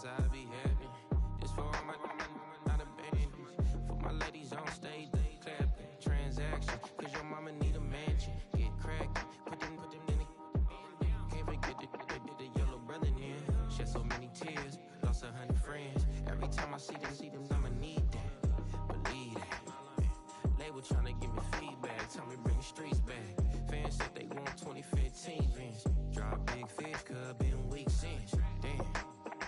that's how I be happy. This for all my not abandoned. For my ladies on stage, they clapping. Transaction, cause your mama need a mansion. Get cracking, put them in the. Can't forget the yellow brother in. Shed so many tears, lost 100 friends. Every time I see them, I'ma need that. Believe that. Label tryna give me feedback, tell me bring the streets back. Fans said they want 2015 Vince. Drop big fish, cuz been weak since. Damn,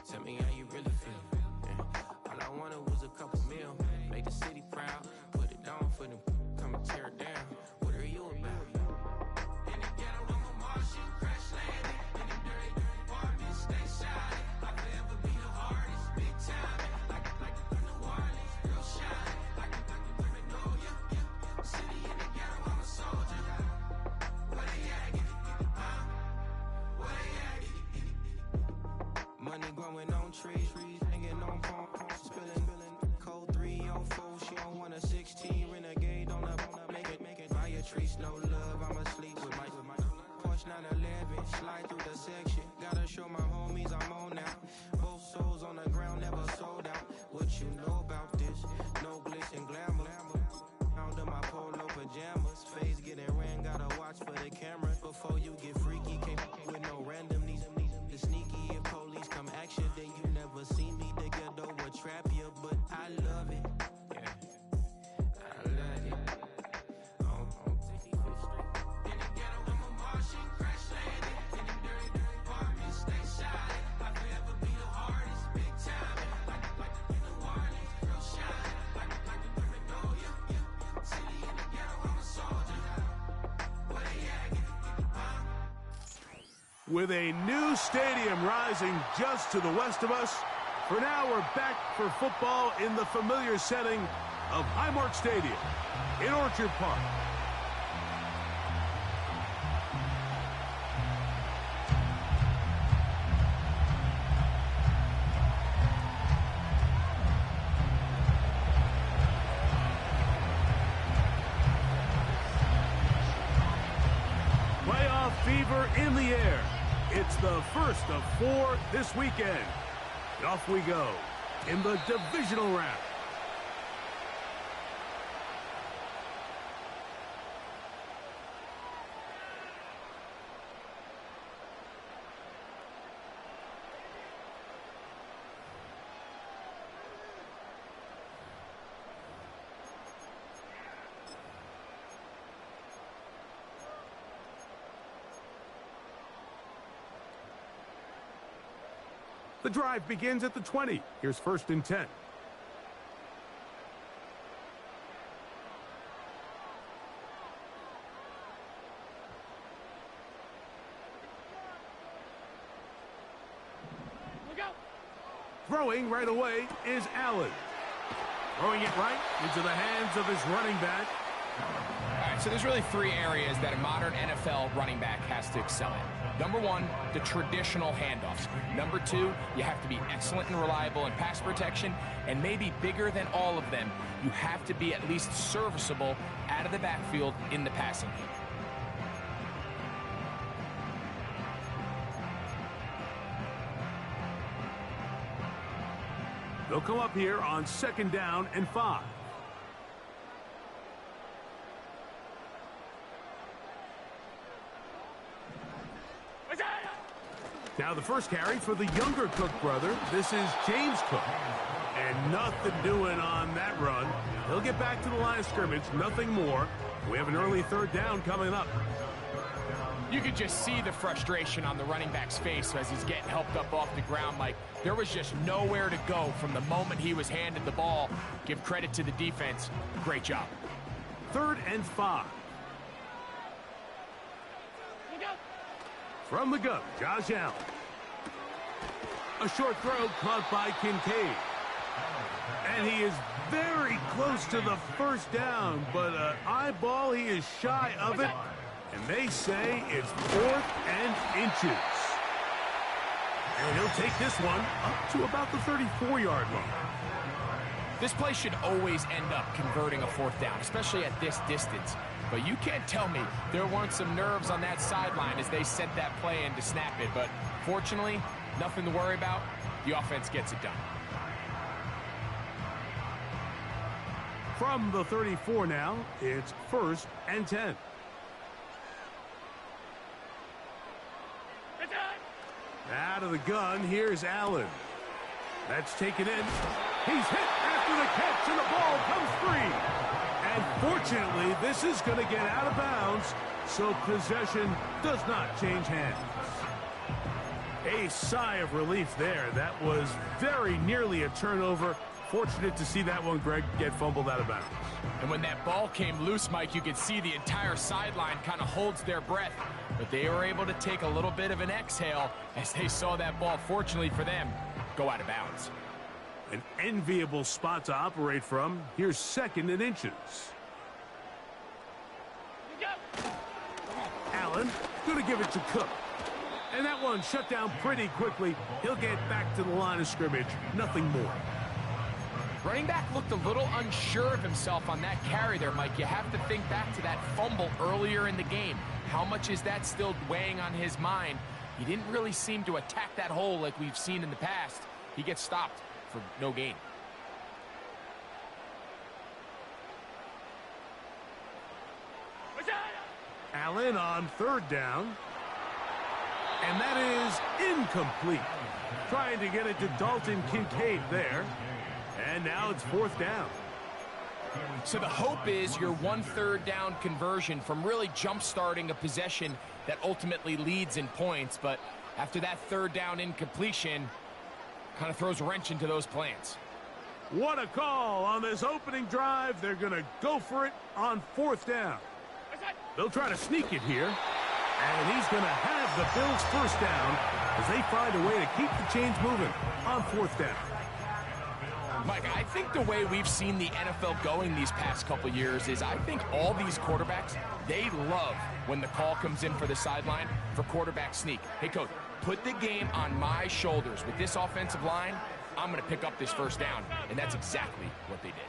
tell me how you really feel. Yeah. All I wanted was a couple mil, make the city proud, put it down for them, come and tear it down. What are you about? In the ghetto, I'm a Martian, crash landing. In the dirty apartment, stay shiny. I'll forever be the hardest, big time. Like New Orleans, real shine. Like the women know ya. City in the ghetto, I'm a soldier. Where they at? Where they at? Money growing on trees, hanging on palms, spilling cold 3 on 4. She don't want a 16 renegade on up, make it. Buy a trees, no love. I'ma sleep with my Porsche 911, slide through the section. Gotta show my homies I'm on now. Both souls on the ground, never sold out. What you know about this? No glitz and glamour. Under my polo pajamas, face getting ran. Gotta watch for the cameras before you get freaky. Can't with no random these sneaky. If police come action, then you never see me. The ghetto will trap you, but I love it. Yeah, I love it. In the ghetto, I'm a Martian, crash landing. In the dirty apartment, stay shiny. I'll forever be the hardest, big time. Like New Orleans, real shine. Like the women know ya. City in the ghetto, I'm a soldier. Where they at? With a new stadium rising just to the west of us, for now we're back for football in the familiar setting of Highmark Stadium in Orchard Park. Playoff fever in the air. It's the first of 4 this weekend. And off we go in the divisional round. The drive begins at the 20. Here's 1st and 10. Throwing right away is Allen. Throwing it right into the hands of his running back. All right, so there's really 3 areas that a modern NFL running back has to excel in. Number 1, the traditional handoffs. Number 2, you have to be excellent and reliable in pass protection. And maybe bigger than all of them, you have to be at least serviceable out of the backfield in the passing game. They'll come up here on 2nd down and 5. Now the first carry for the younger Cook brother. This is James Cook. And nothing doing on that run. He'll get back to the line of scrimmage, nothing more. We have an early 3rd down coming up. You could just see the frustration on the running back's face as he's getting helped up off the ground. Like, there was just nowhere to go from the moment he was handed the ball. Give credit to the defense. Great job. 3rd and 5. From the gun, Josh Allen. A short throw caught by Kincaid. And he is very close to the 1st down, but an eyeball, he is shy of it. And they say it's 4th and inches. And he'll take this one up to about the 34-yard line. This play should always end up converting a 4th down, especially at this distance. But you can't tell me there weren't some nerves on that sideline as they sent that play in to snap it. But fortunately, nothing to worry about. the offense gets it done. From the 34 now, it's 1st and 10. Out of the gun, here's Allen. That's taken in. He's hit after the catch, and the ball comes free. And fortunately, this is going to get out of bounds, so possession does not change hands. A sigh of relief there. That was very nearly a turnover. Fortunate to see that one, Greg, get fumbled out of bounds. And when that ball came loose, Mike, you could see the entire sideline kind of holds their breath. But they were able to take a little bit of an exhale as they saw that ball, fortunately for them, go out of bounds. An enviable spot to operate from. Here's 2nd and inches. Allen going to give it to Cook. And that one shut down pretty quickly. He'll get back to the line of scrimmage. Nothing more. Running back looked a little unsure of himself on that carry there, Mike. You have to think back to that fumble earlier in the game. How much is that still weighing on his mind? He didn't really seem to attack that hole like we've seen in the past. He gets stopped for no gain. Allen on 3rd down. And that is incomplete. Trying to get it to Dalton Kincaid there. And now it's 4th down. So the hope is your 1/3 down conversion from really jump-starting a possession that ultimately leads in points. But after that 3rd down incompletion, kind of throws a wrench into those plans. What a call on this opening drive. They're going to go for it on 4th down. They'll try to sneak it here. And he's going to have the Bills' 1st down as they find a way to keep the chains moving on 4th down. Mike, I think the way we've seen the NFL going these past couple years is I think all these quarterbacks, they love when the call comes in for the sideline for quarterback sneak. Hey, coach, put the game on my shoulders. With this offensive line, I'm going to pick up this 1st down. And that's exactly what they did.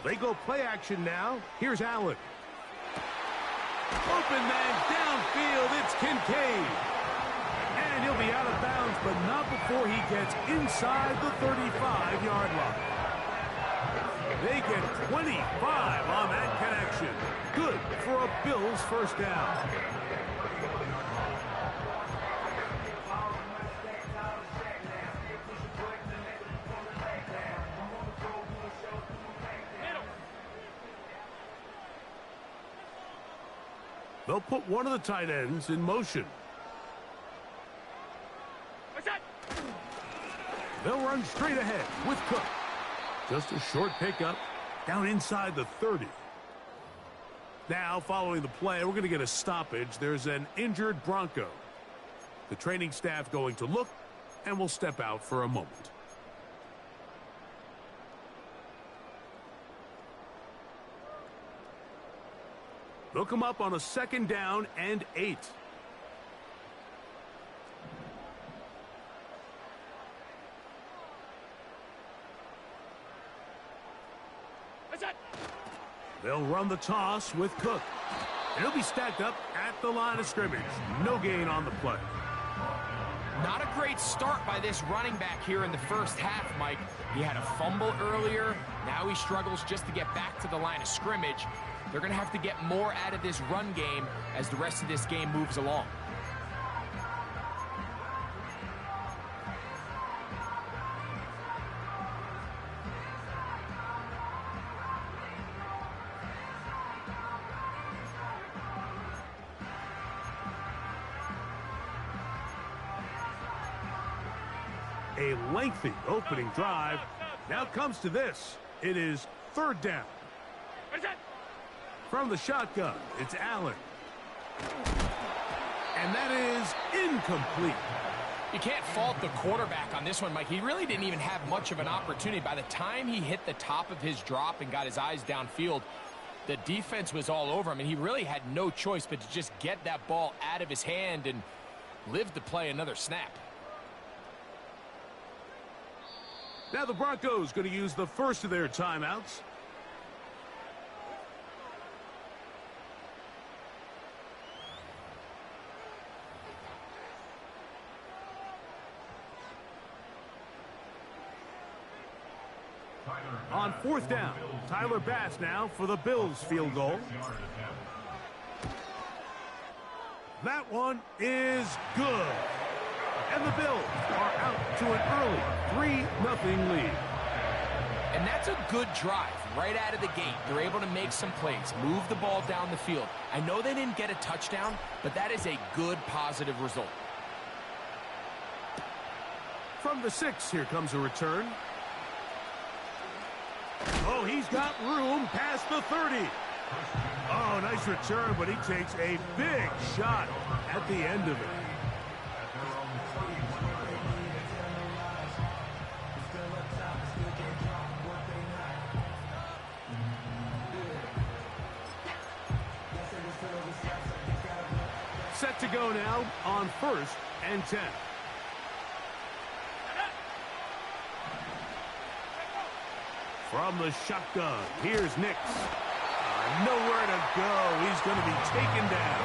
They go play action now. Here's Allen. Open man downfield. It's Kincaid. And he'll be out of bounds, but not before he gets inside the 35-yard line. They get 25 on that connection. Good for a Bills 1st down. They'll put one of the tight ends in motion. They'll run straight ahead with Cook. Just a short pickup down inside the 30. Now, following the play, we're going to get a stoppage. There's an injured Bronco. The training staff going to look, and will step out for a moment. They'll come up on a 2nd down and 8. They'll run the toss with Cook. And he'll be stacked up at the line of scrimmage. No gain on the play. Not a great start by this running back here in the 1st half, Mike. He had a fumble earlier. Now he struggles just to get back to the line of scrimmage. They're going to have to get more out of this run game as the rest of this game moves along. A lengthy opening drive. Now comes to this. It is 3rd down. From the shotgun, it's Allen. And that is incomplete. You can't fault the quarterback on this one, Mike. He really didn't even have much of an opportunity. By the time he hit the top of his drop and got his eyes downfield, the defense was all over him, and he really had no choice but to just get that ball out of his hand and live to play another snap. Now the Broncos going to use the first of their timeouts. 4th down. Tyler Bass now for the Bills field goal. That one is good. And the Bills are out to an early 3-0 lead. And that's a good drive right out of the gate. They're able to make some plays, move the ball down the field. I know they didn't get a touchdown, but that is a good positive result. From the 6, here comes a return. Oh, he's got room past the 30. Oh, nice return, but he takes a big shot at the end of it. Set to go now on 1st and 10. From the shotgun, here's Nix. Nowhere to go. He's going to be taken down.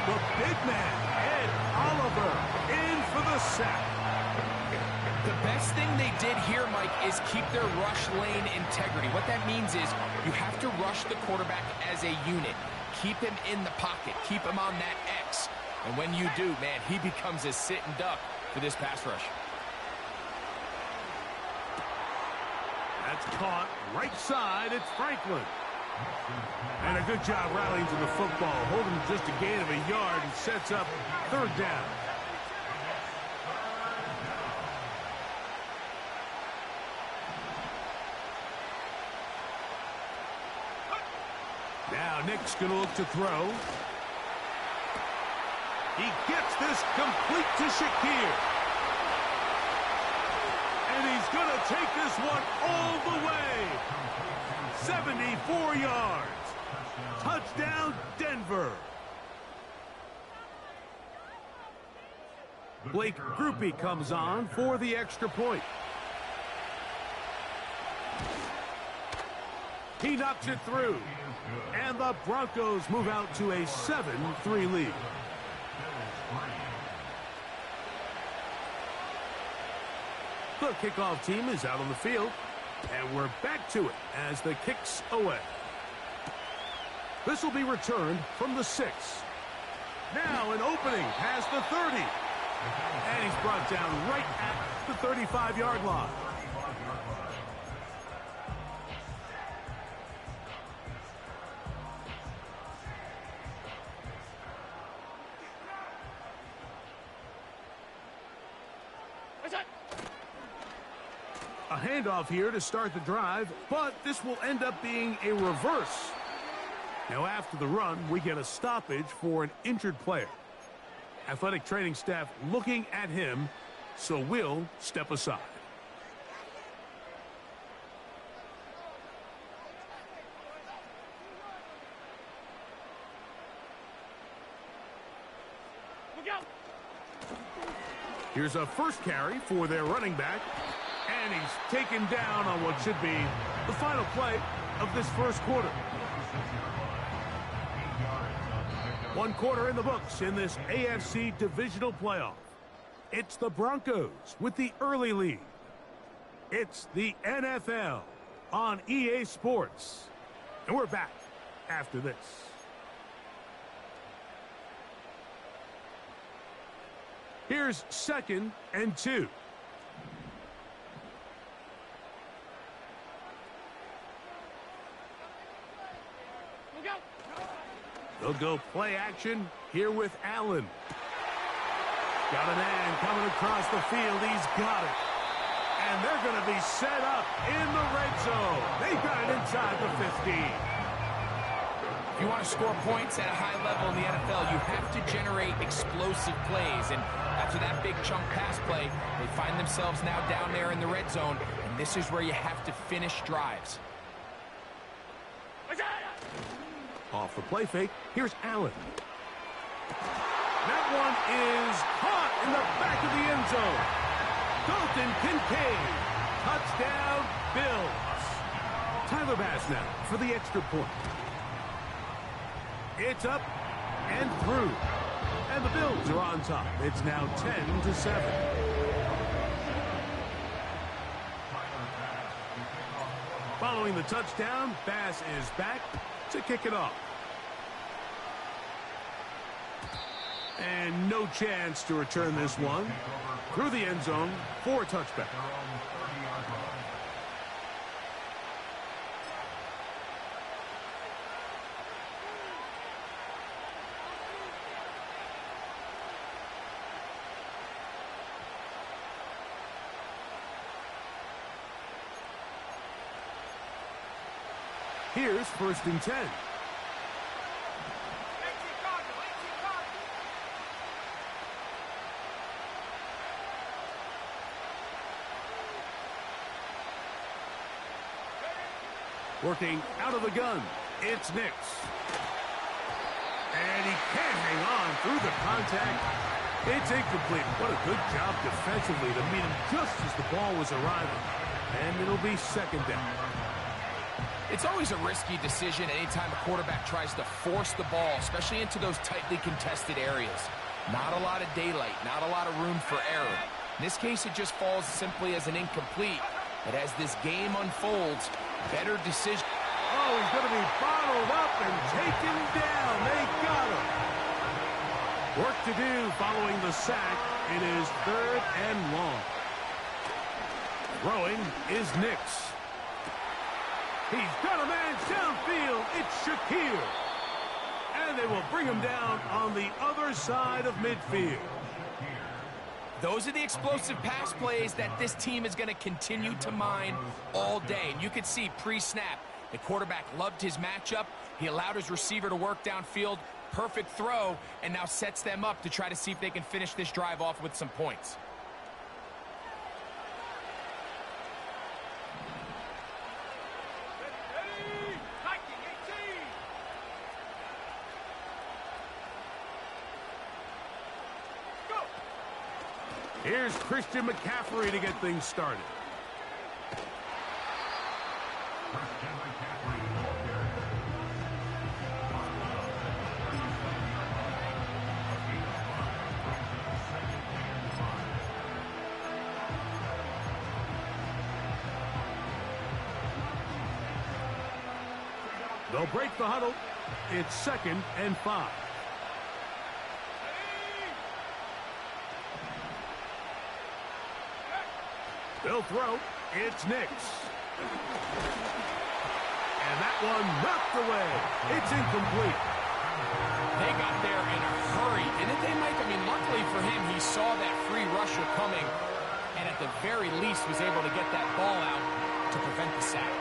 The big man, Ed Oliver, in for the sack. The best thing they did here, Mike, is keep their rush lane integrity. What that means is you have to rush the quarterback as a unit. Keep him in the pocket. Keep him on that X. And when you do, man, he becomes a sit and duck for this pass rush. That's caught right side. It's Franklin. And a good job rallying to the football. Holding just a gain of a yard and sets up 3rd down. Now Nick's going to look to throw. He gets this complete to Shakir. And he's going to take this one all the way. 74 yards. Touchdown, Denver. Blake Grupe comes on for the extra point. He knocks it through. And the Broncos move out to a 7-3 lead. The kickoff team is out on the field. And we're back to it as the kick's away. This will be returned from the 6. Now an opening past the 30. And he's brought down right at the 35-yard line. A handoff here to start the drive, but this will end up being a reverse. Now after the run, we get a stoppage for an injured player. Athletic training staff looking at him, so we'll step aside. Here's a first carry for their running back. And he's taken down on what should be the final play of this first quarter. 1 quarter in the books in this AFC divisional playoff. It's the Broncos with the early lead. It's the NFL on EA Sports. And we're back after this. Here's 2nd and 2. They'll go play action here with Allen. Got a man coming across the field. He's got it. And they're going to be set up in the red zone. They've got it inside the 15. If you want to score points at a high level in the NFL, you have to generate explosive plays. And after that big chunk pass play, they find themselves now down there in the red zone. And this is where you have to finish drives. Off the play fake, here's Allen. That one is caught in the back of the end zone. Dalton Kincaid. Touchdown, Bills. Tyler Bass now for the extra point. It's up and through. And the Bills are on top. It's now 10-7. Following the touchdown, Bass is back to kick it off. And no chance to return this one through the end zone for a touchback. Here's 1st and 10. Working out of the gun, it's Nix. And he can't hang on through the contact. It's incomplete. What a good job defensively to meet him just as the ball was arriving. And it'll be 2nd down. It's always a risky decision anytime a quarterback tries to force the ball, especially into those tightly contested areas. Not a lot of daylight, not a lot of room for error. In this case, it just falls simply as an incomplete. But as this game unfolds, better decision. Oh, he's going to be bottled up and taken down. They got him. Work to do following the sack. It is 3rd and long. Throwing is Nix. He's got a man downfield. It's Shakir. And they will bring him down on the other side of midfield. Those are the explosive pass plays that this team is going to continue to mine all day. And you could see pre-snap, the quarterback loved his matchup. He allowed his receiver to work downfield. Perfect throw, and now sets them up to try to see if they can finish this drive off with some points. Here's Christian McCaffrey to get things started. They'll break the huddle. It's 2nd and 5. They'll throw. It's Nix. And that one knocked away. It's incomplete. They got there in a hurry, didn't they, Mike? I mean, luckily for him, he saw that free rusher coming, and at the very least was able to get that ball out to prevent the sack.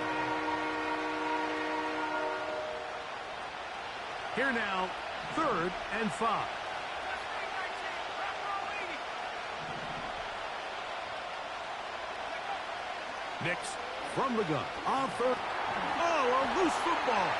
Here now, 3rd and 5. Nix from the gun on 3rd. Oh, a loose football.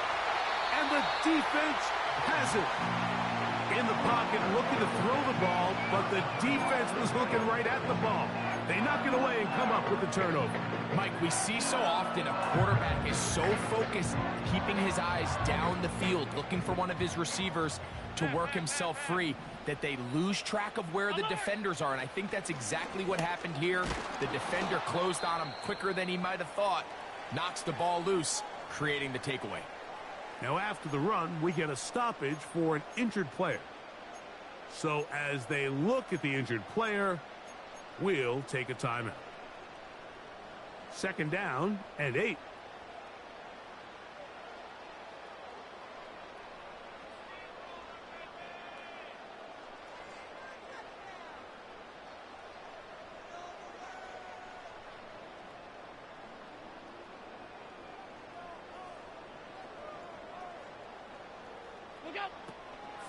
And the defense has it. In the pocket, looking to throw the ball, but the defense was looking right at the ball. They knock it away and come up with the turnover. Mike, we see so often a quarterback is so focused, keeping his eyes down the field, looking for one of his receivers to work himself free, that they lose track of where the defenders are. And I think that's exactly what happened here. The defender closed on him quicker than he might have thought, knocks the ball loose, creating the takeaway. Now after the run, we get a stoppage for an injured player. So as they look at the injured player, we'll take a timeout. 2nd down and 8.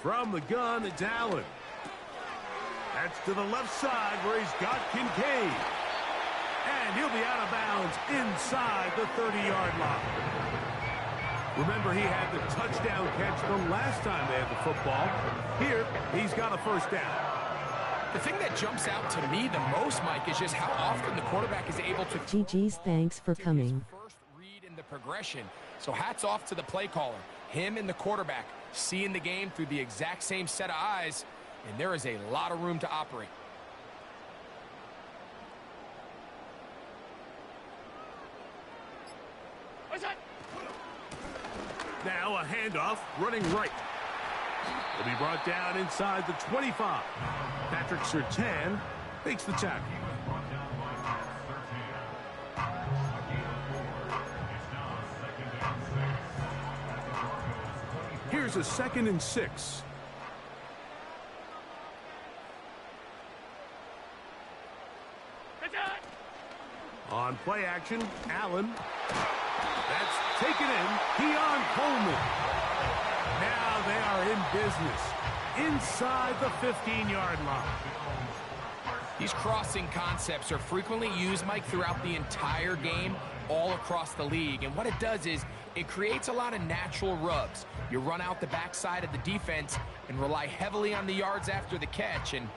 From the gun, it's Allen. That's to the left side where he's got Kincaid. And he'll be out of bounds inside the 30-yard line. Remember, he had the touchdown catch the last time they had the football. Here, he's got a 1st down. The thing that jumps out to me the most, Mike, is just how often the quarterback is able to... GG's, thanks for coming. First read in the progression. So hats off to the play caller. Him and the quarterback seeing the game through the exact same set of eyes, and there is a lot of room to operate. Now a handoff, running right. Will be brought down inside the 25. Patrick Surtain makes the tackle. Here's a 2nd and 6. On play action, Allen. That's taken in. Keon Coleman. Now they are in business inside the 15-yard line. These crossing concepts are frequently used, Mike, throughout the entire game, all across the league. And what it does is it creates a lot of natural rubs. You run out the backside of the defense and rely heavily on the yards after the catch, and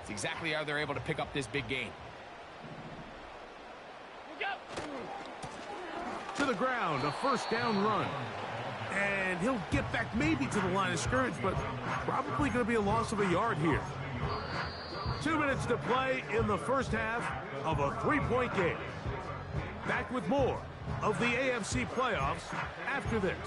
it's exactly how they're able to pick up this big gain. To the ground, a 1st down run. And he'll get back maybe to the line of scrimmage, but probably going to be a loss of a yard here. 2 minutes to play in the first half of a 3-point game. Back with more of the AFC playoffs after this.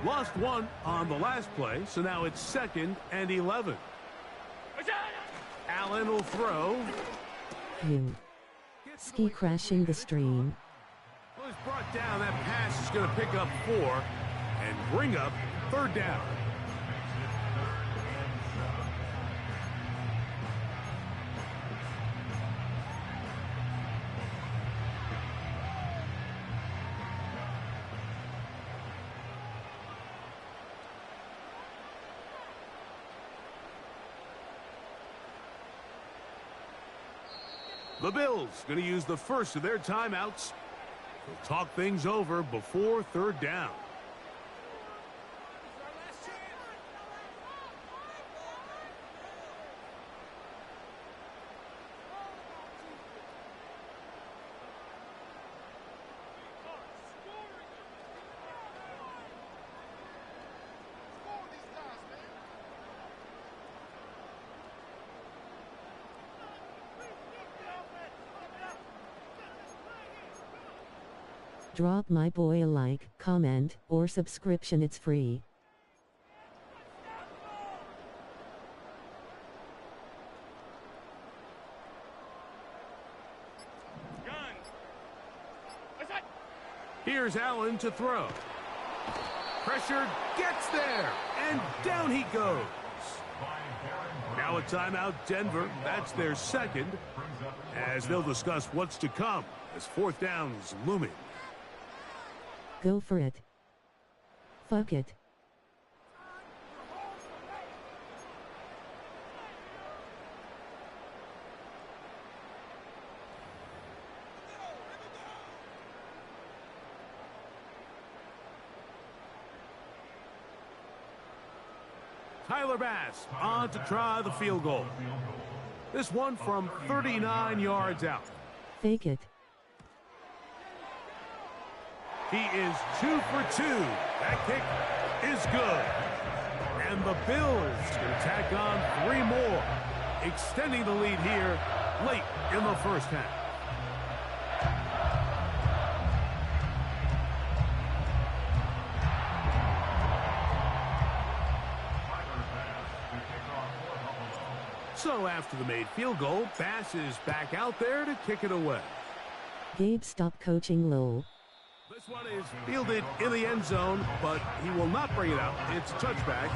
Lost one on the last play, so now it's 2nd and 11. Allen will throw. You. Ski crashing the stream. Well, it's brought down. That pass is going to pick up 4 and bring up 3rd down. The Bills going to use the first of their timeouts. They'll talk things over before 3rd down. Drop my boy a like, comment, or subscription. It's free. Here's Allen to throw. Pressure gets there, and down he goes. Now a timeout, Denver. That's their 2nd, as they'll discuss what's to come as 4th down is looming. Go for it. Fuck it. Tyler Bass on to try the field goal. This one from 39 yards out. Fake it. He is 2 for 2. That kick is good. And the Bills can tack on 3 more, extending the lead here late in the first half. So after the made field goal, Bass is back out there to kick it away. Gabe, stop coaching low. This one is fielded in the end zone, but he will not bring it out. It's a touchback,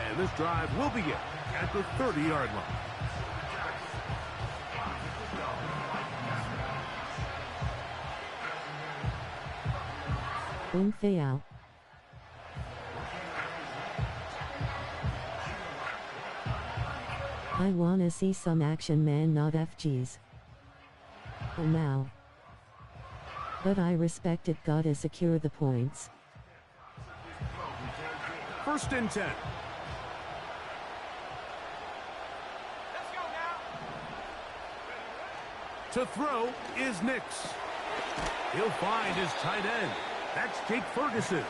and this drive will begin at the 30-yard line. Fayal. I wanna see some action, man, not FGs. Oh now. But I respect it, gotta secure the points. 1st and 10. To throw is Nix. He'll find his tight end. That's Jake Ferguson.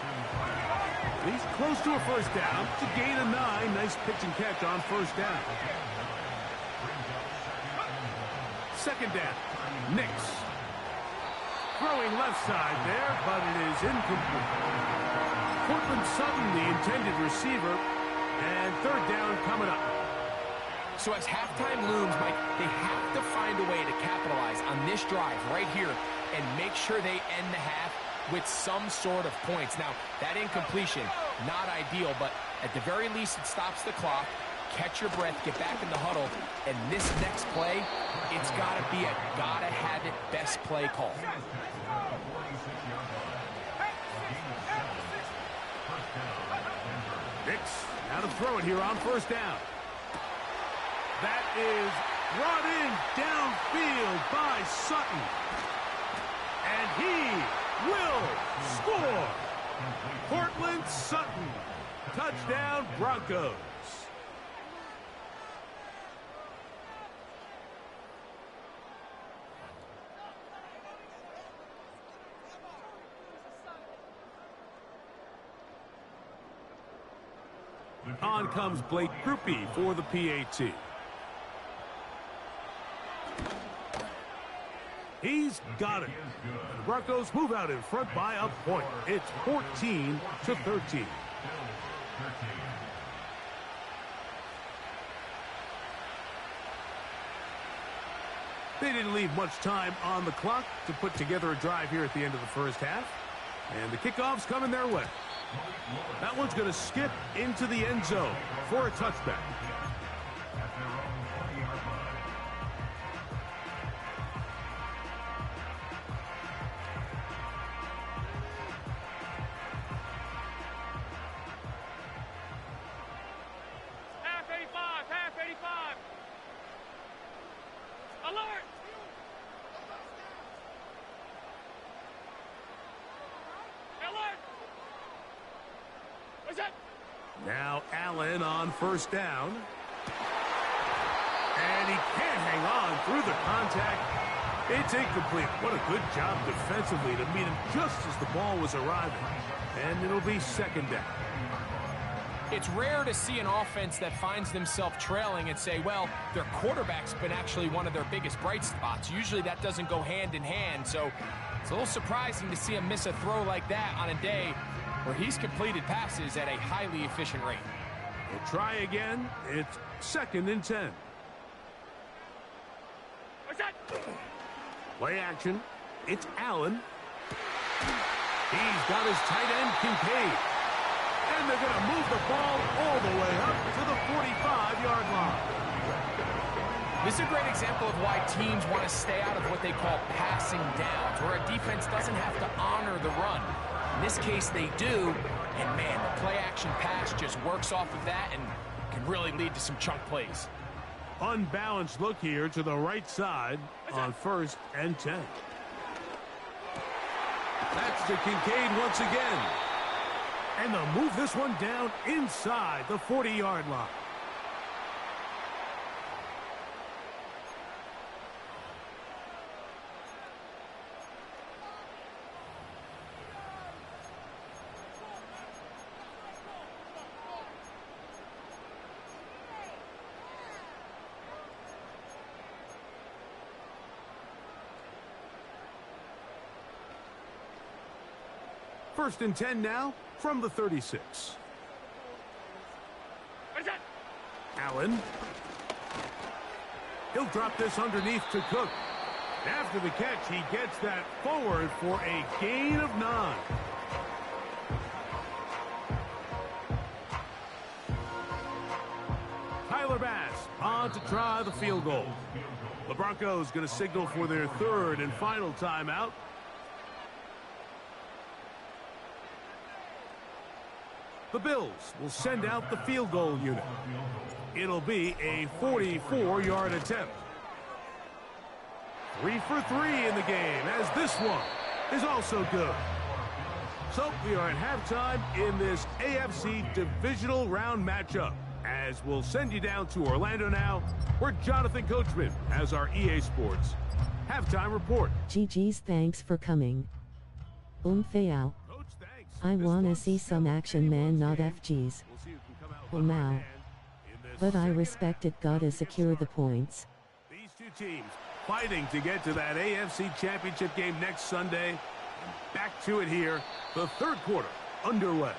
He's close to a first down. It's a gain of 9. Nice pitch and catch on first down. Second down. Nix. Throwing left side there, but it is incomplete. Cortland Sutton, the intended receiver, and third down coming up. So as halftime looms, Mike, they have to find a way to capitalize on this drive right here and make sure they end the half with some sort of points. Now, that incompletion, not ideal, but at the very least it stops the clock. Catch your breath, get back in the huddle, and this next play, it's got to be a gotta-have-it best play call. Nix, now to throw it here on first down. That is brought in downfield by Sutton. And he will score. Cortland Sutton. Touchdown, Broncos. On comes Blake Grupe for the PAT. He's got it. The Broncos move out in front by a point. It's 14-13. They didn't leave much time on the clock to put together a drive here at the end of the first half. And the kickoff's coming their way. That one's going to skip into the end zone for a touchback. Half 85. Alert! Alert! What's that? Now Allen on first down. And he can't hang on through the contact. It's incomplete. What a good job defensively to meet him just as the ball was arriving. And it'll be second down. It's rare to see an offense that finds themselves trailing and say, well, their quarterback's been actually one of their biggest bright spots. Usually that doesn't go hand in hand, so it's a little surprising to see him miss a throw like that on a day where he's completed passes at a highly efficient rate. We'll try again. It's second and 10. What's that? Play action. It's Allen. He's got his tight end, Kincaid. And they're going to move the ball all the way up to the 45-yard line. This is a great example of why teams want to stay out of what they call passing downs, where a defense doesn't have to honor the run. In this case, they do, and man, the play-action pass just works off of that and can really lead to some chunk plays. Unbalanced look here to the right side on first and 10. That's to Kincaid once again. And they'll move this one down inside the 40-yard line. First and 10 now from the 36. What's that? Allen. He'll drop this underneath to Cook. After the catch, he gets that forward for a gain of 9. Tyler Bass on to try the field goal. The Broncos going to signal for their third and final timeout. The Bills will send out the field goal unit. It'll be a 44-yard attempt. 3 for 3 in the game, as this one is also good. So we are at halftime in this AFC divisional round matchup, as we'll send you down to Orlando now, where Jonathan Coachman has our EA Sports halftime report. GG's, thanks for coming. Fayao. Coach, thanks. I This wanna was see some still action, a man, close not game. FGs. We'll see who can come out Well, with the now. upper hand in this But I second respect it, half. gotta About to get secure the started. points. These two teams fighting to get to that AFC Championship game next Sunday. And back to it here. The third quarter underway.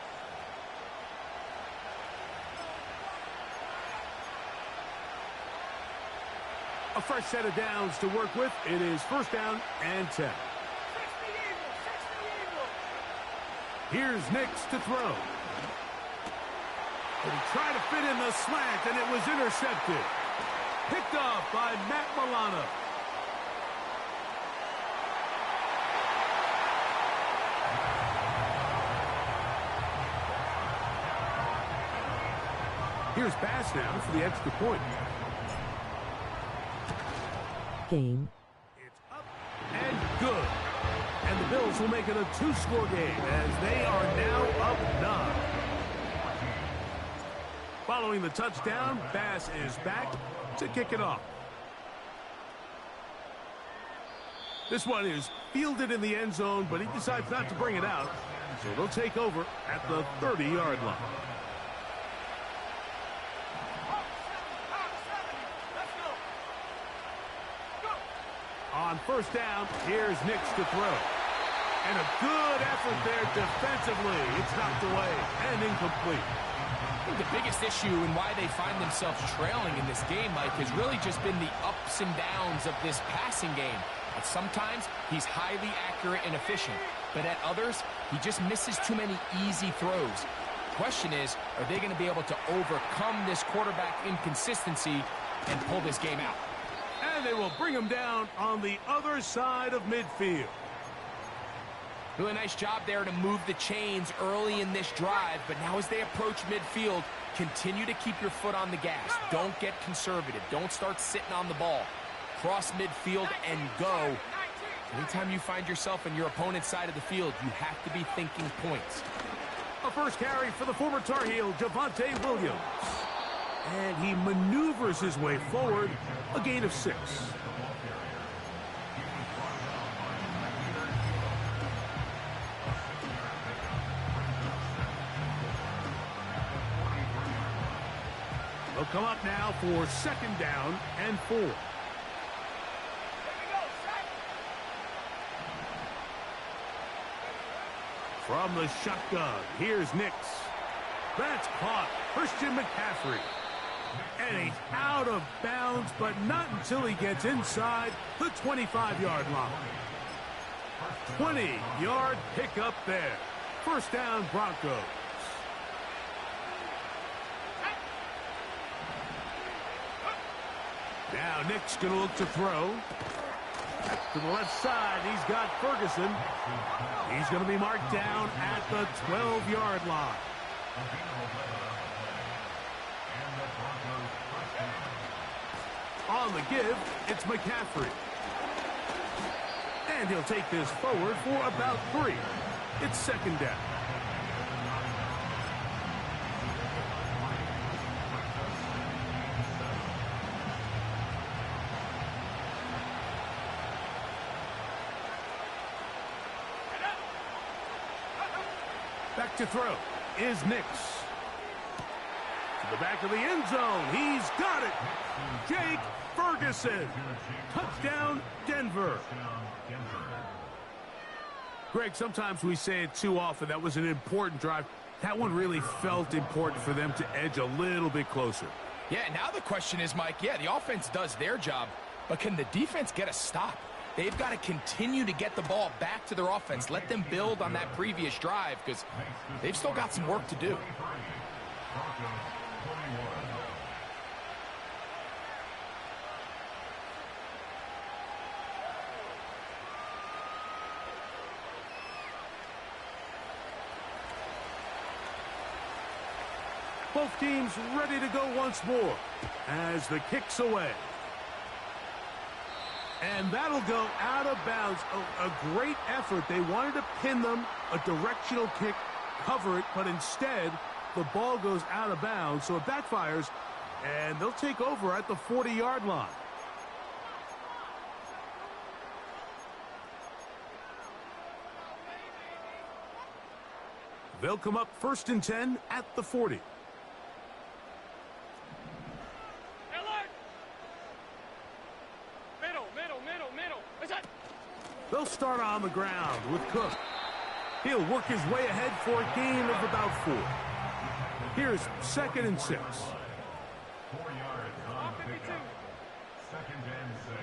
A fresh set of downs to work with. It is first down and 10. Here's Nix to throw. And he tried to fit in the slant, and it was intercepted. Picked off by Matt Milano. Here's Bass now for the extra point. Game. It's up and good. And the Bills will make it a two-score game as they are now up 9. Following the touchdown, Bass is back to kick it off. This one is fielded in the end zone, but he decides not to bring it out. So they'll take over at the 30-yard line. On first down, here's Nix to throw. And a good effort there defensively. It's knocked away and incomplete. I think the biggest issue and why they find themselves trailing in this game, Mike, has really just been the ups and downs of this passing game. At sometimes, he's highly accurate and efficient, but at others, he just misses too many easy throws. The question is, are they going to be able to overcome this quarterback inconsistency and pull this game out? And they will bring him down on the other side of midfield. Really nice job there to move the chains early in this drive, but now as they approach midfield, continue to keep your foot on the gas. Don't get conservative. Don't start sitting on the ball. Cross midfield and go. Anytime you find yourself on your opponent's side of the field, you have to be thinking points. A first carry for the former Tar Heel, Javonte Williams. And he maneuvers his way forward, a gain of 6. They'll come up now for second down and 4. From the shotgun, here's Nix. That's caught. Christian McCaffrey. And he's out of bounds, but not until he gets inside the 25-yard line. 20-yard pickup there. First down, Broncos. Now Nick's going to look to throw. To the left side, he's got Ferguson. He's going to be marked down at the 12-yard line. On the give, it's McCaffrey. And he'll take this forward for about 3. It's second down. Back to throw is Nix. To the back of the end zone. He's got it. Jake Ferguson. Touchdown, Denver. Greg, sometimes we say it too often. That was an important drive. That one really felt important for them to edge a little bit closer. Yeah, now the question is, Mike, yeah, the offense does their job, but can the defense get a stop? They've got to continue to get the ball back to their offense. Let them build on that previous drive because they've still got some work to do. Both teams ready to go once more as the kick's away. And that'll go out of bounds. A great effort. They wanted to pin them, a directional kick, cover it, but instead the ball goes out of bounds, so it backfires, and they'll take over at the 40-yard line. They'll come up 1st and 10 at the 40. Alert! Middle. What's that? They'll start on the ground with Cook. He'll work his way ahead for a gain of about 4. Here's 2nd and 6. 4 yards on 52. 2nd and 6.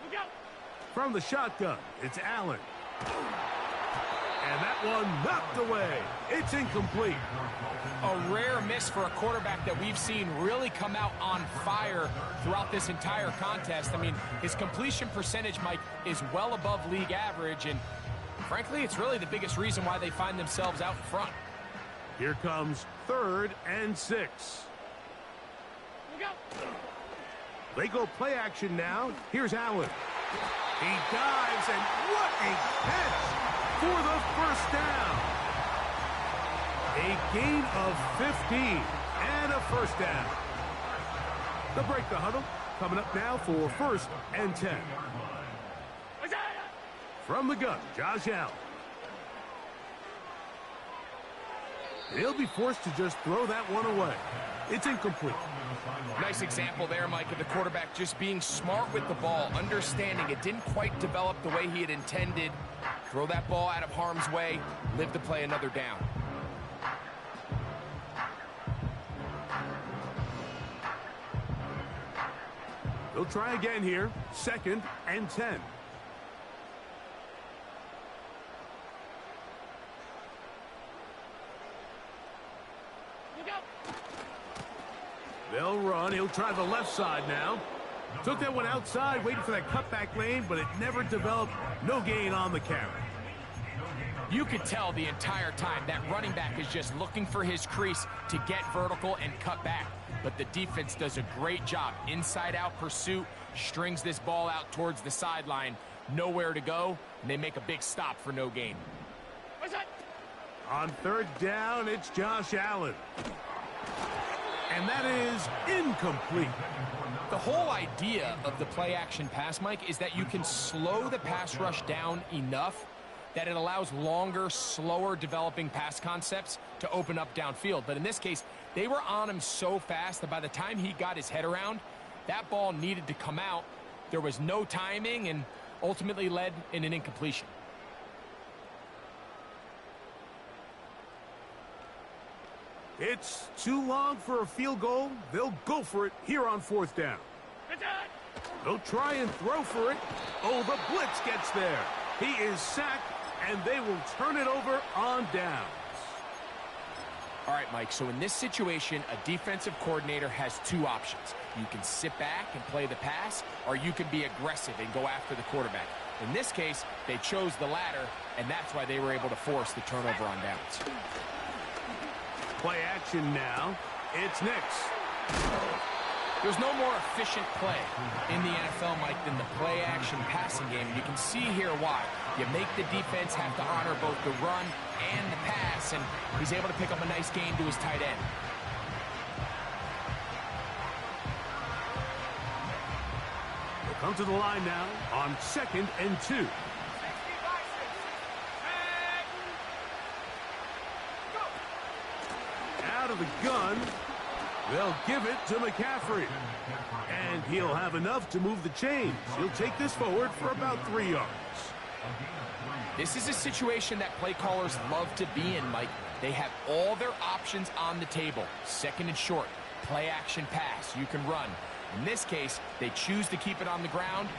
Look out! From the shotgun, it's Allen. And that one knocked away. It's incomplete. A rare miss for a quarterback that we've seen really come out on fire throughout this entire contest. I mean, his completion percentage, Mike, is well above league average, and frankly, it's really the biggest reason why they find themselves out in front. Here comes 3rd and 6. Look out! They go play action now. Here's Allen. He dives, and what a catch for the 1st down. A gain of 15 and a 1st down. They'll break the huddle. Coming up now for 1st and 10. What's that? From the gun, Josh Allen. He'll be forced to just throw that one away. It's incomplete. Nice example there, Mike, of the quarterback just being smart with the ball, understanding it didn't quite develop the way he had intended. Throw that ball out of harm's way, live to play another down. They'll try again here. 2nd and 10. Look out! They'll run. He'll try the left side now. Took that one outside, waiting for that cutback lane, but it never developed. No gain on the carry. You could tell the entire time that running back is just looking for his crease to get vertical and cut back. But the defense does a great job. Inside-out pursuit, strings this ball out towards the sideline. Nowhere to go, and they make a big stop for no gain. What's that? On 3rd down, it's Josh Allen. And that is incomplete. The whole idea of the play-action pass, Mike, is that you can slow the pass rush down enough that it allows longer, slower developing pass concepts to open up downfield. But in this case, they were on him so fast that by the time he got his head around, that ball needed to come out. There was no timing and ultimately led in an incompletion. It's too long for a field goal. They'll go for it here on 4th down. What's that? They'll try and throw for it. Oh, the blitz gets there. He is sacked, and they will turn it over on downs. All right, Mike, so in this situation, a defensive coordinator has 2 options. You can sit back and play the pass, or you can be aggressive and go after the quarterback. In this case, they chose the latter, and that's why they were able to force the turnover on downs. Play action now. It's Nix. There's no more efficient play in the NFL, Mike, than the play-action passing game. You can see here why. You make the defense have to honor both the run and the pass, and he's able to pick up a nice gain to his tight end. They'll come to the line now on 2nd and 2. Out of the gun. They'll give it to McCaffrey. And he'll have enough to move the chains. He'll take this forward for about 3 yards. This is a situation that play callers love to be in, Mike. They have all their options on the table. 2nd and short, play action pass, you can run. In this case, they choose to keep it on the ground,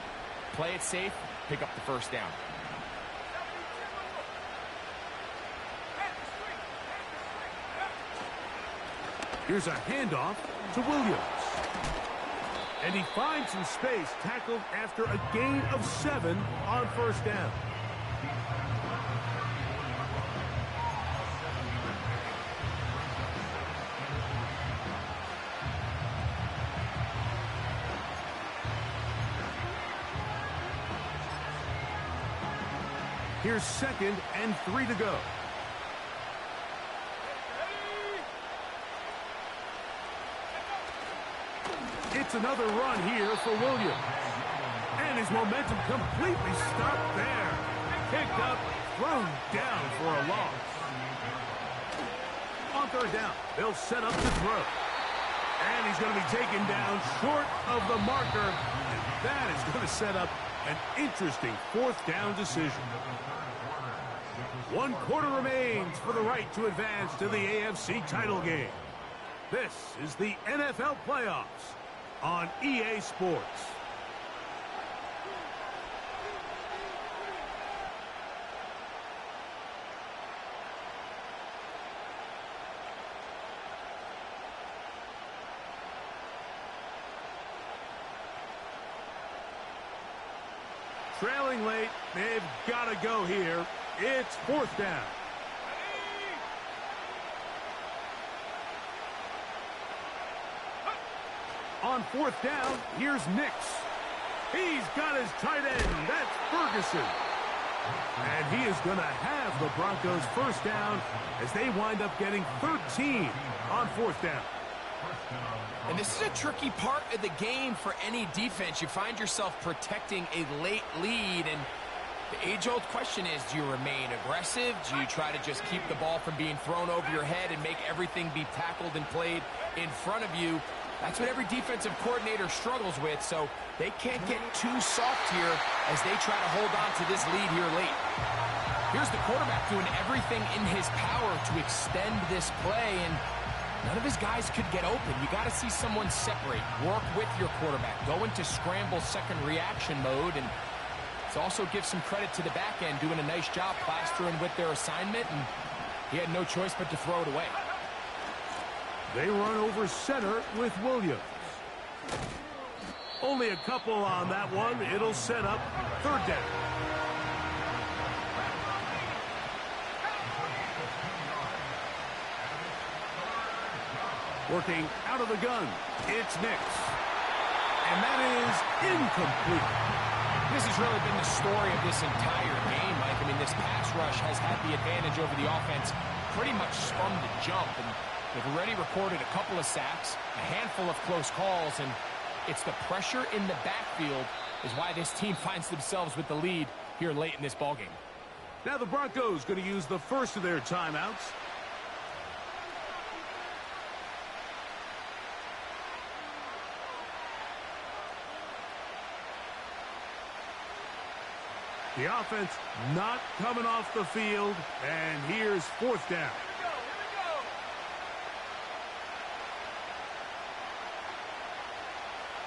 play it safe, pick up the 1st down. Here's a handoff to Williams. And he finds some space, tackled after a gain of 7 on 1st down. Here's 2nd and 3 to go. It's another run here for Williams. And his momentum completely stopped there. Picked up, thrown down for a loss. third down. They'll set up to throw. And he's going to be taken down short of the marker. And that is going to set up an interesting fourth down decision. 1 quarter remains for the right to advance to the AFC title game. This is the NFL playoffs on EA Sports. Trailing late, they've got to go here. It's fourth down. On fourth down, here's Nix. He's got his tight end. That's Ferguson. And he is going to have the Broncos first down as they wind up getting 13 on fourth down. And this is a tricky part of the game for any defense. You find yourself protecting a late lead, and the age-old question is, do you remain aggressive? Do you try to just keep the ball from being thrown over your head and make everything be tackled and played in front of you? That's what every defensive coordinator struggles with, so they can't get too soft here as they try to hold on to this lead here late. Here's the quarterback doing everything in his power to extend this play, and none of his guys could get open. You got to see someone separate, work with your quarterback, go into scramble second reaction mode, and it also gives some credit to the back end doing a nice job plastering with their assignment, and he had no choice but to throw it away. They run over center with Williams. Only a couple on that one. It'll set up third down. Working out of the gun, it's Nix. And that is incomplete. This has really been the story of this entire game, Mike. I mean, this pass rush has had the advantage over the offense pretty much from the jump. And they've already recorded a couple of sacks, a handful of close calls, and it's the pressure in the backfield is why this team finds themselves with the lead here late in this ballgame. Now the Broncos going to use the first of their timeouts. The offense not coming off the field, and here's fourth down.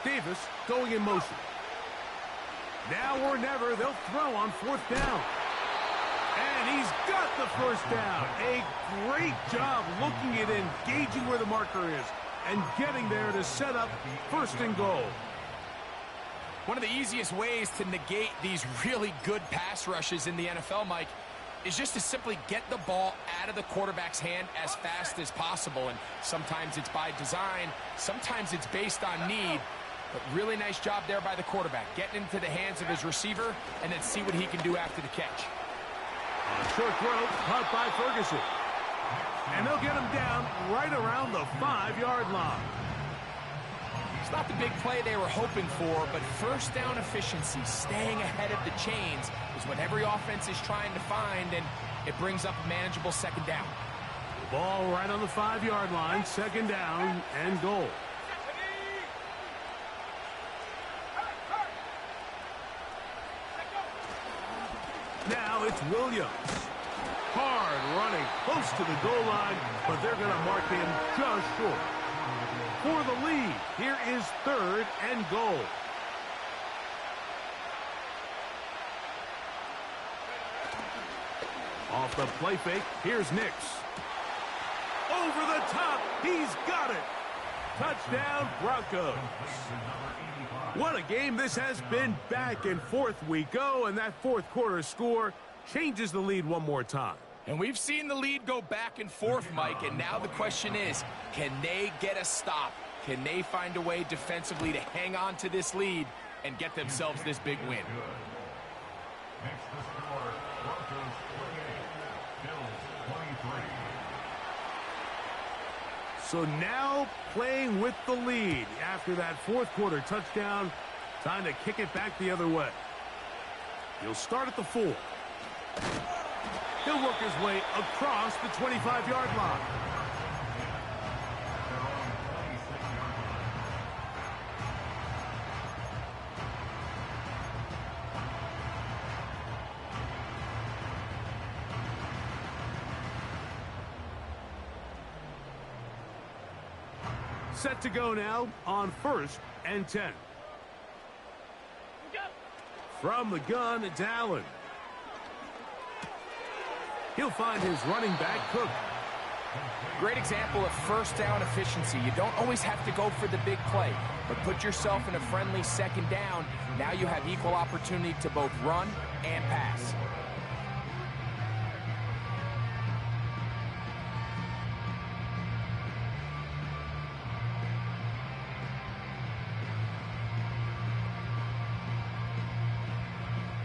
Davis going in motion. Now or never, they'll throw on fourth down. And he's got the first down. A great job looking at engaging where the marker is and getting there to set up first and goal. One of the easiest ways to negate these really good pass rushes in the NFL, Mike, is just to simply get the ball out of the quarterback's hand as fast as possible. And sometimes it's by design, sometimes it's based on need. But really nice job there by the quarterback, getting into the hands of his receiver and then see what he can do after the catch. Short throw, caught by Ferguson. And they'll get him down right around the 5-yard line. It's not the big play they were hoping for, but first down efficiency, staying ahead of the chains, is what every offense is trying to find, and it brings up a manageable second down. The ball right on the 5-yard line, second down and goal. Now it's Williams. Hard running close to the goal line, but they're going to mark him just short. For the lead, here is third and goal. Off the play fake, here's Nix. Over the top, he's got it. Touchdown, Broncos. What a game this has been. Back and forth we go, and that fourth quarter score changes the lead one more time. And we've seen the lead go back and forth, Mike, and now the question is, can they get a stop? Can they find a way defensively to hang on to this lead and get themselves this big win? Next to score, Broncos 28, Bills 23. So now playing with the lead after that fourth quarter touchdown, time to kick it back the other way. He'll start at the 4. He'll work his way across the 25-yard line. Set to go now on 1st and 10. Go. From the gun, it's Allen. He'll find his running back, Cook. Great example of first down efficiency. You don't always have to go for the big play, but put yourself in a friendly second down. Now you have equal opportunity to both run and pass.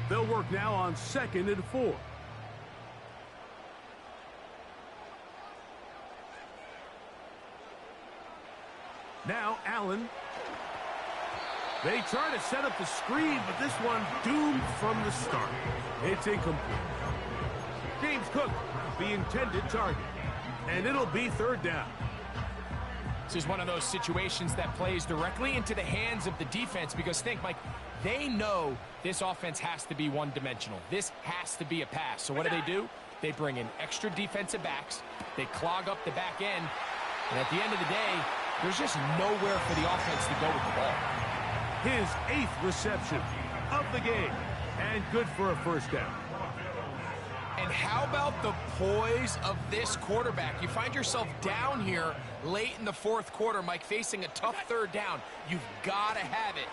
They'll work now on 2nd and 4. Now Allen. They try to set up the screen, but this one doomed from the start. It's incomplete. James Cook, the intended target. And it'll be 3rd down. This is one of those situations that plays directly into the hands of the defense because think, Mike, they know this offense has to be one-dimensional. This has to be a pass. So what do? They bring in extra defensive backs. They clog up the back end. And at the end of the day, there's just nowhere for the offense to go with the ball. His 8th reception of the game. And good for a 1st down. And how about the poise of this quarterback? You find yourself down here late in the 4th quarter, Mike, facing a tough 3rd down. You've got to have it.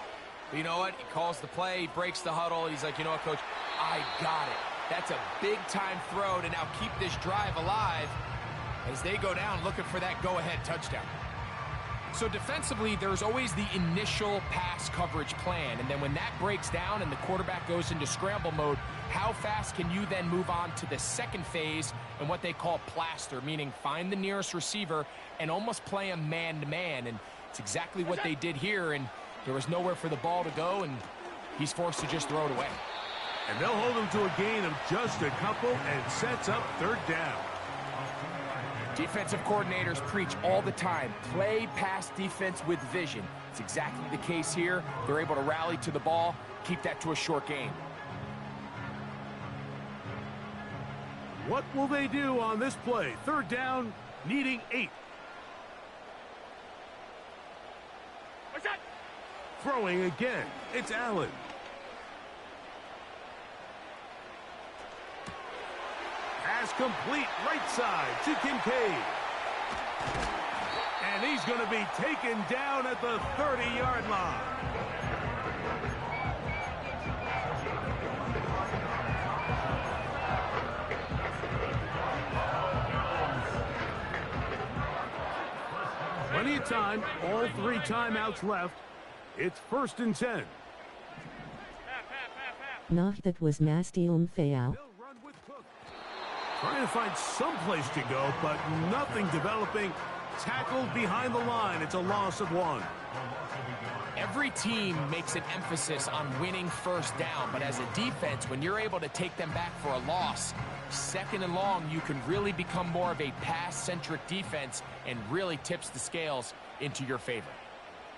But you know what? He calls the play, he breaks the huddle. He's like, you know what, Coach? I got it. That's a big-time throw to now keep this drive alive as they go down looking for that go-ahead touchdown. So defensively, there's always the initial pass coverage plan, and then when that breaks down and the quarterback goes into scramble mode, how fast can you then move on to the second phase and what they call plaster, meaning find the nearest receiver and almost play a man-to-man, and it's exactly what they did here, and there was nowhere for the ball to go, and he's forced to just throw it away. And they'll hold him to a gain of just a couple and sets up 3rd down. Defensive coordinators preach all the time, play pass defense with vision. It's exactly the case here. They're able to rally to the ball, keep that to a short game. What will they do on this play? 3rd down, needing 8. What's that? Throwing again, it's Allen. Pass complete, right side to Kincaid. And he's going to be taken down at the 30-yard line. Plenty of time, all 3 timeouts left. It's 1st and 10. Nah, that was nasty Fayao. They'll run with Cook. Trying to find some place to go, but nothing developing. Tackled behind the line. It's a loss of 1. Every team makes an emphasis on winning 1st down, but as a defense, when you're able to take them back for a loss, 2nd and long, you can really become more of a pass-centric defense and really tips the scales into your favor.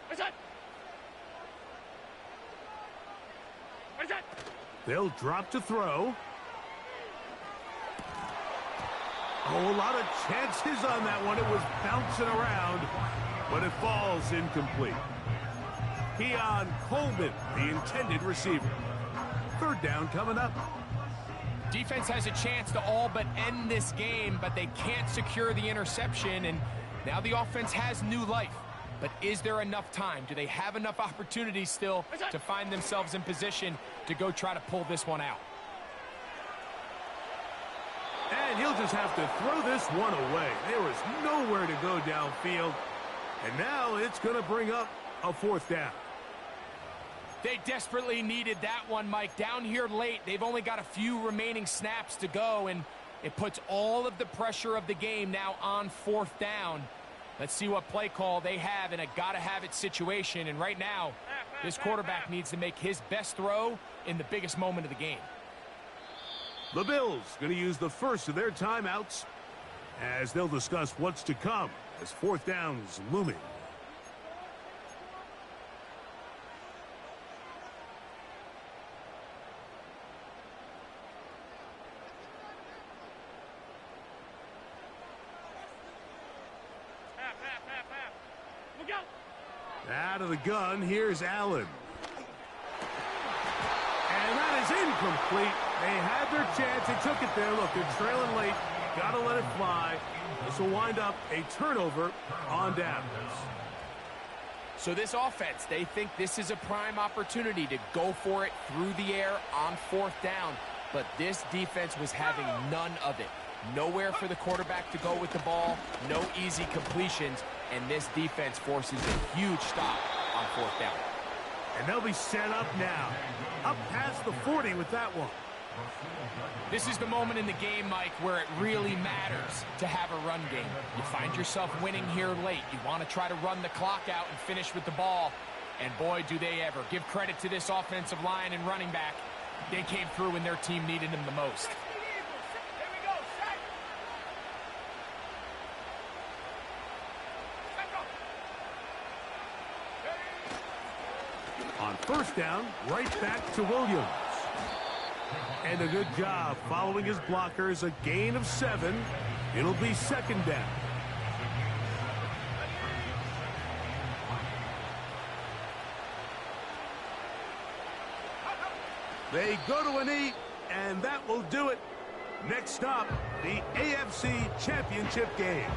What's that? What's that? They'll drop to throw. Oh, a lot of chances on that one. It was bouncing around, but it falls incomplete. Keon Coleman, the intended receiver. 3rd down coming up. Defense has a chance to all but end this game, but they can't secure the interception, and now the offense has new life. But is there enough time? Do they have enough opportunities still to find themselves in position to go try to pull this one out? And he'll just have to throw this one away. There was nowhere to go downfield. And now it's going to bring up a 4th down. They desperately needed that one, Mike. Down here late, they've only got a few remaining snaps to go, and it puts all of the pressure of the game now on 4th down. Let's see what play call they have in a gotta-have-it situation. And right now, this quarterback needs to make his best throw in the biggest moment of the game. The Bills going to use the first of their timeouts as they'll discuss what's to come as 4th down's looming. Half. Look out! Out of the gun, here's Allen. And that is incomplete. They had their chance. They took it there. Look, they're trailing late. Got to let it fly. This will wind up a turnover on downs. So this offense, they think this is a prime opportunity to go for it through the air on 4th down. But this defense was having none of it. Nowhere for the quarterback to go with the ball. No easy completions. And this defense forces a huge stop on 4th down. And they'll be set up now. Up past the 40 with that one. This is the moment in the game, Mike, where it really matters to have a run game. You find yourself winning here late. You want to try to run the clock out and finish with the ball. And boy, do they ever. Give credit to this offensive line and running back. They came through when their team needed them the most. On 1st down, right back to Williams. And a good job following his blockers. A gain of 7. It'll be 2nd down. They go to a knee, and that will do it. Next up, the AFC Championship game.